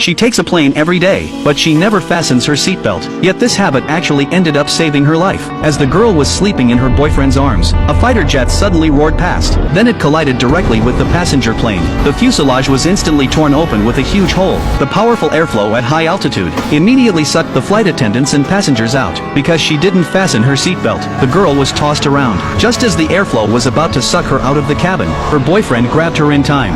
She takes a plane every day, but she never fastens her seatbelt. Yet this habit actually ended up saving her life. As the girl was sleeping in her boyfriend's arms, a fighter jet suddenly roared past. Then it collided directly with the passenger plane. The fuselage was instantly torn open with a huge hole. The powerful airflow at high altitude immediately sucked the flight attendants and passengers out. Because she didn't fasten her seatbelt, the girl was tossed around. Just as the airflow was about to suck her out of the cabin, her boyfriend grabbed her in time.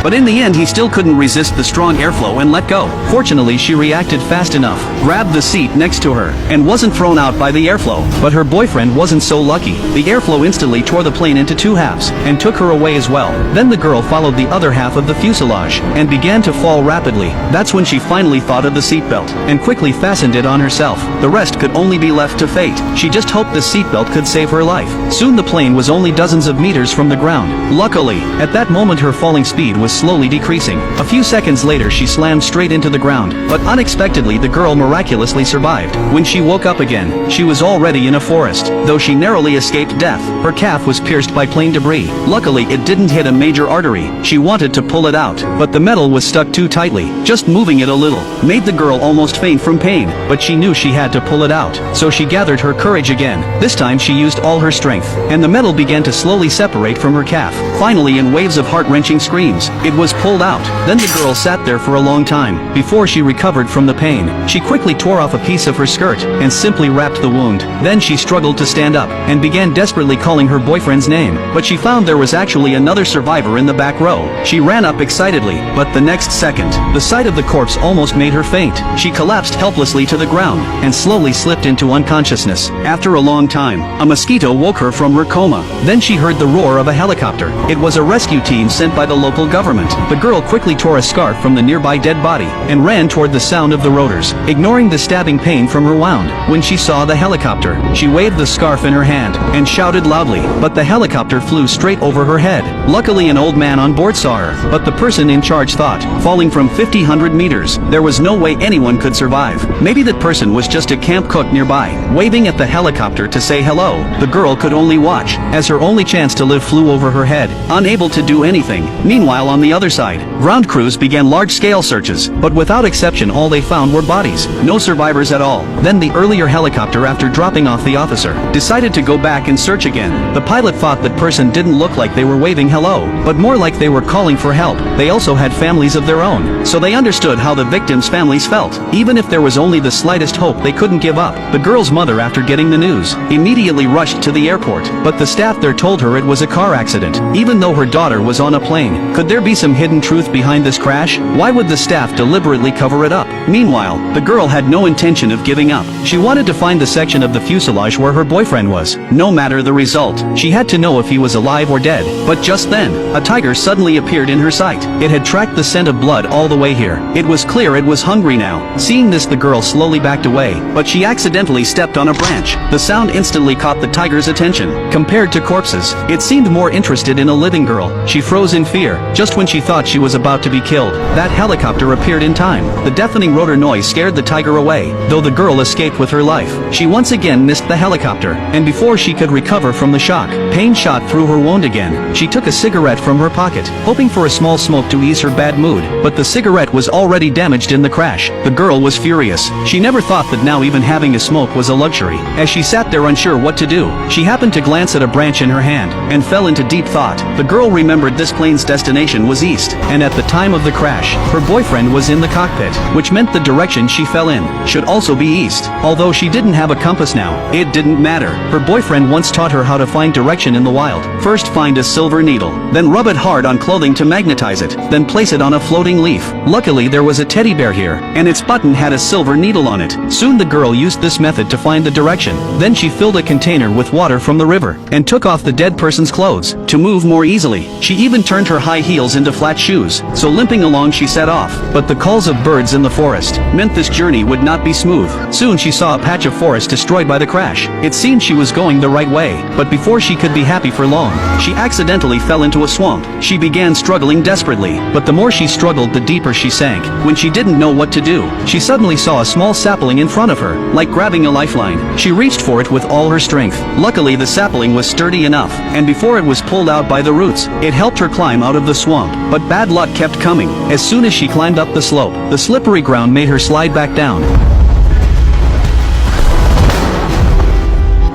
But in the end he still couldn't resist the strong airflow and let go. Fortunately she reacted fast enough, grabbed the seat next to her, and wasn't thrown out by the airflow. But her boyfriend wasn't so lucky. The airflow instantly tore the plane into two halves, and took her away as well. Then the girl followed the other half of the fuselage, and began to fall rapidly. That's when she finally thought of the seatbelt, and quickly fastened it on herself. The rest could only be left to fate. She just hoped the seatbelt could save her life. Soon the plane was only dozens of meters from the ground. Luckily, at that moment her falling speed was slowly decreasing. A few seconds later she slammed straight into the ground, but unexpectedly the girl miraculously survived. When she woke up again, she was already in a forest. Though she narrowly escaped death, her calf was pierced by plane debris. Luckily it didn't hit a major artery. She wanted to pull it out, but the metal was stuck too tightly. Just moving it a little made the girl almost faint from pain, but she knew she had to pull it out. So she gathered her courage again. This time she used all her strength, and the metal began to slowly separate from her calf. Finally, in waves of heart-wrenching screams, it was pulled out. Then the girl sat there for a long time before she recovered from the pain. She quickly tore off a piece of her skirt and simply wrapped the wound. Then she struggled to stand up and began desperately calling her boyfriend's name, but she found there was actually another survivor in the back row. She ran up excitedly, but the next second, the sight of the corpse almost made her faint. She collapsed helplessly to the ground and slowly slipped into unconsciousness. After a long time, a mosquito woke her from her coma. Then she heard the roar of a helicopter. It was a rescue team sent by the local government. The girl quickly tore a scarf from the nearby dead body and ran toward the sound of the rotors, ignoring the stabbing pain from her wound. When she saw the helicopter, she waved the scarf in her hand and shouted loudly, but the helicopter flew straight over her head. Luckily an old man on board saw her, but the person in charge thought, falling from 50 meters, there was no way anyone could survive. Maybe that person was just a camp cook nearby, waving at the helicopter to say hello. The girl could only watch, as her only chance to live flew over her head, unable to do anything. Meanwhile on the other side, ground crews began large-scale searches, but without exception all they found were bodies. No survivors at all. Then the earlier helicopter, after dropping off the officer, decided to go back and search again. The pilot thought that person didn't look like they were waving hello, but more like they were calling for help. They also had families of their own, so they understood how the victims' families felt. Even if there was only the slightest hope, they couldn't give up. The girl's mother, after getting the news, immediately rushed to the airport, but the staff there told her it was a car accident. Even though her daughter was on a plane, could there be some hidden truth behind this crash? Why would the staff deliberately cover it up? Meanwhile, the girl had no intention of giving up. She wanted to find the section of the fuselage where her boyfriend was. No matter the result, she had to know if he was alive or dead. But just then, a tiger suddenly appeared in her sight. It had tracked the scent of blood all the way here. It was clear it was hungry now. Seeing this, the girl slowly backed away, but she accidentally stepped on a branch. The sound instantly caught the tiger's attention. Compared to corpses, it seemed more interested in a living girl. She froze in fear, just when she thought she was about to be killed. That helicopter appeared in time. The deafening rotor noise scared the tiger away, though the girl escaped with her life. She once again missed the helicopter, and before she could recover from the shock, pain shot through her wound again. She took a cigarette from her pocket, hoping for a small smoke to ease her bad mood, but the cigarette was already damaged in the crash. The girl was furious. She never thought that now even having a smoke was a luxury. As she sat there unsure what to do, she happened to glance at a branch in her hand, and fell into deep thought. The girl remembered this plane's destination was east, and at the time of the crash, her boyfriend was in the cockpit, which meant the direction she fell in should also be east. Although she didn't have a compass now, it didn't matter. Her boyfriend once taught her how to find direction in the wild. First find a silver needle, then rub it hard on clothing to magnetize it, then place it on a floating leaf. Luckily there was a teddy bear here, and its button had a silver needle on it. Soon the girl used this method to find the direction. Then she filled a container with water from the river, and took off the dead person's clothes to move more easily. She even turned her high heels into flat shoes, so limping along she set off. But the calls of birds in the forest meant this journey would not be smooth. Soon she saw a patch of forest destroyed by the crash. It seemed she was going the right way, but before she could be happy for long. She accidentally fell into a swamp. She began struggling desperately, but the more she struggled, the deeper she sank. When she didn't know what to do, she suddenly saw a small sapling in front of her. Like grabbing a lifeline, she reached for it with all her strength. Luckily, the sapling was sturdy enough, and before it was pulled out by the roots, it helped her climb out of the swamp. But bad luck kept coming. As soon as she climbed up the slope, the slippery ground made her slide back down.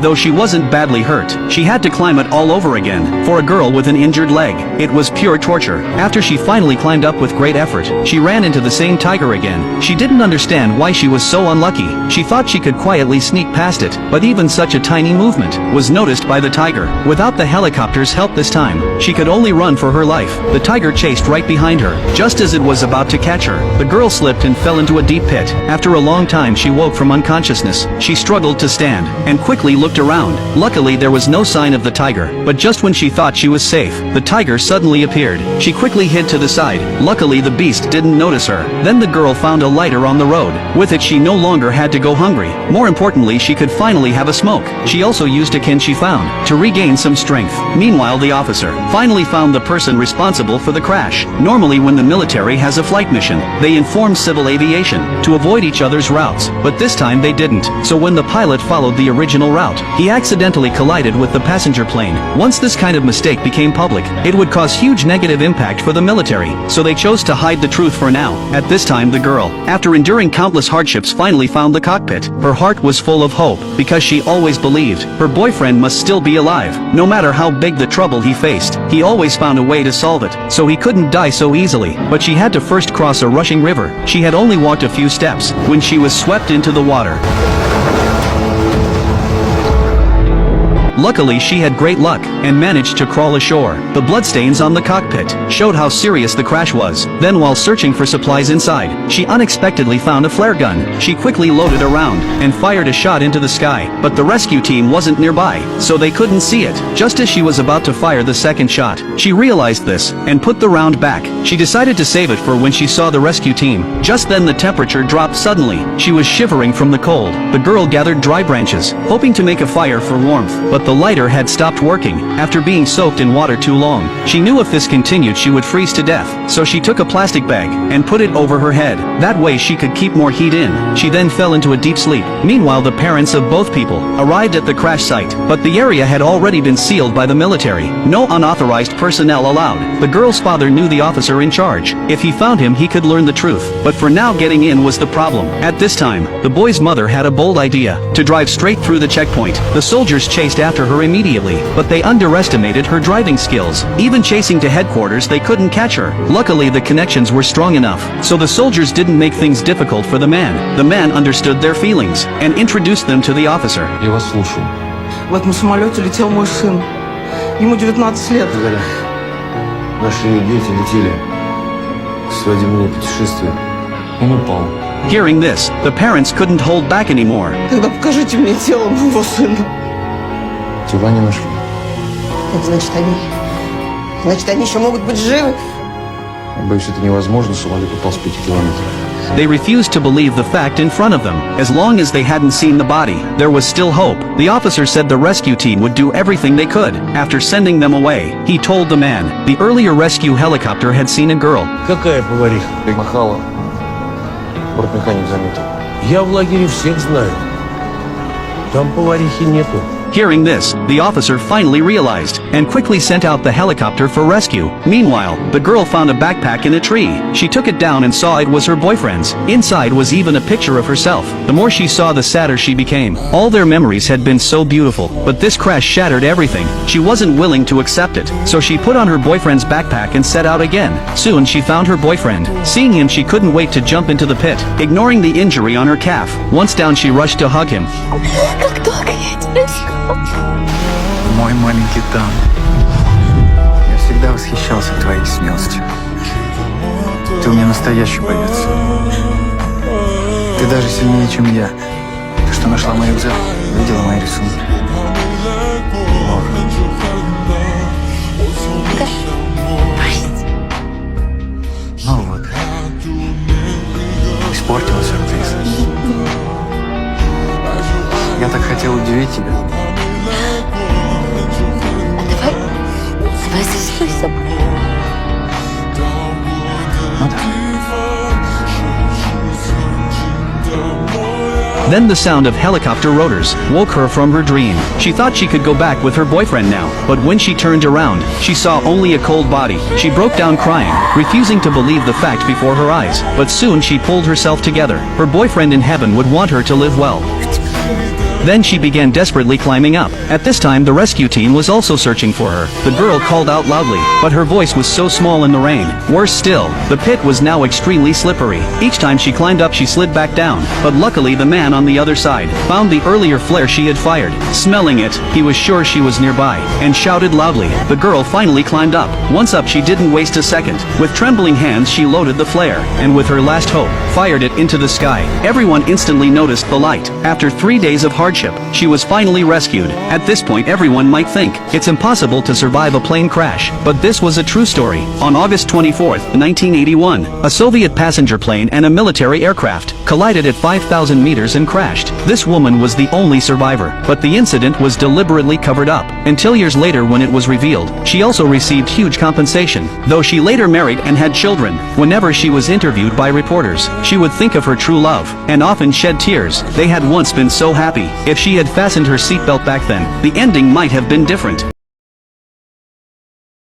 Though she wasn't badly hurt, she had to climb it all over again. For a girl with an injured leg, it was pure torture. After she finally climbed up with great effort, she ran into the same tiger again. She didn't understand why she was so unlucky. She thought she could quietly sneak past it, but even such a tiny movement was noticed by the tiger. Without the helicopter's help this time, she could only run for her life. The tiger chased right behind her. Just as it was about to catch her, the girl slipped and fell into a deep pit. After a long time, she woke from unconsciousness. She struggled to stand, and quickly looked around. Luckily, there was no sign of the tiger, but just when she thought she was safe, the tiger suddenly appeared. She quickly hid to the side. Luckily, the beast didn't notice her. Then the girl found a lighter on the road. With it, she no longer had to go hungry. More importantly, she could finally have a smoke. She also used a can she found to regain some strength. Meanwhile, the officer finally found the person responsible for the crash. Normally, when the military has a flight mission, they inform civil aviation to avoid each other's routes, but this time they didn't. So when the pilot followed the original route, he accidentally collided with the passenger plane. Once this kind of mistake became public, it would cause huge negative impact for the military, so they chose to hide the truth for now. At this time, the girl, after enduring countless hardships, finally found the cockpit. Her heart was full of hope, because she always believed her boyfriend must still be alive. No matter how big the trouble he faced, he always found a way to solve it, so he couldn't die so easily. But she had to first cross a rushing river. She had only walked a few steps when she was swept into the water. Luckily, she had great luck and managed to crawl ashore. The bloodstains on the cockpit showed how serious the crash was. Then, while searching for supplies inside, she unexpectedly found a flare gun. She quickly loaded a round and fired a shot into the sky, but the rescue team wasn't nearby, so they couldn't see it. Just as she was about to fire the second shot, she realized this and put the round back. She decided to save it for when she saw the rescue team. Just then, the temperature dropped suddenly. She was shivering from the cold. The girl gathered dry branches, hoping to make a fire for warmth, but the lighter had stopped working after being soaked in water too long. She knew if this continued, she would freeze to death, so she took a plastic bag and put it over her head. That way she could keep more heat in. She then fell into a deep sleep. Meanwhile, the parents of both people arrived at the crash site, but the area had already been sealed by the military. No unauthorized personnel allowed. The girl's father knew the officer in charge. If he found him, he could learn the truth. But for now, getting in was the problem. At this time, the boy's mother had a bold idea: to drive straight through the checkpoint. The soldiers chased after her immediately, but they underestimated her driving skills. Even chasing to headquarters, they couldn't catch her. Luckily, the connections were strong enough, so the soldiers didn't make things difficult for the man. The man understood their feelings and introduced them to the officer. Я вас слушаю. В этом самолете летел мой сын. Ему 19 лет. Благодаря. Наши дети летели в свадебное путешествие. Он упал. Hearing this, the parents couldn't hold back anymore. Тогда покажите мне тело моего сына. Тела не нашли. Это значит, они еще могут быть живы. Боюсь, это невозможно. Самолет упал с 5 километров. They refused to believe the fact in front of them. As long as they hadn't seen the body, there was still hope. The officer said the rescue team would do everything they could. After sending them away, he told the man the earlier rescue helicopter had seen a girl. Какая повариха? Махала. Бортмеханик заметил. Я в лагере всех знаю. Там поварихи нету. Hearing this, the officer finally realized and quickly sent out the helicopter for rescue. Meanwhile, the girl found a backpack in a tree. She took it down and saw it was her boyfriend's. Inside was even a picture of herself. The more she saw, the sadder she became. All their memories had been so beautiful, but this crash shattered everything. She wasn't willing to accept it, so she put on her boyfriend's backpack and set out again. Soon she found her boyfriend. Seeing him, she couldn't wait to jump into the pit, ignoring the injury on her calf. Once down, she rushed to hug him. Как только я тебя съел. Мой маленький Дан, я всегда восхищался твоей смелостью. Ты у меня настоящий боец. Ты даже сильнее, чем я. Ты что, нашла мой рюкзак? Видела мои рисунки? Прости. Ну вот. Испортила сюрприз. Я так хотел удивить тебя. Ну да. Then the sound of helicopter rotors woke her from her dream. She thought she could go back with her boyfriend now, but when she turned around, she saw only a cold body. She broke down crying, refusing to believe the fact before her eyes, but soon she pulled herself together. Her boyfriend in heaven would want her to live well. Then she began desperately climbing up. At this time the rescue team was also searching for her. The girl called out loudly, but her voice was so small in the rain. Worse still, the pit was now extremely slippery. Each time she climbed up she slid back down, but luckily the man on the other side found the earlier flare she had fired. Smelling it, he was sure she was nearby, and shouted loudly. The girl finally climbed up. Once up she didn't waste a second. With trembling hands she loaded the flare, and with her last hope, fired it into the sky. Everyone instantly noticed the light. After 3 days of hardship, she was finally rescued. At this point everyone might think, it's impossible to survive a plane crash, but this was a true story. On August 24, 1981, a Soviet passenger plane and a military aircraft collided at 5,000 meters and crashed. This woman was the only survivor, but the incident was deliberately covered up, until years later when it was revealed. She also received huge compensation, though she later married and had children. Whenever she was interviewed by reporters, she would think of her true love, and often shed tears. They had once been so happy. If she had fastened her seatbelt back then, the ending might have been different.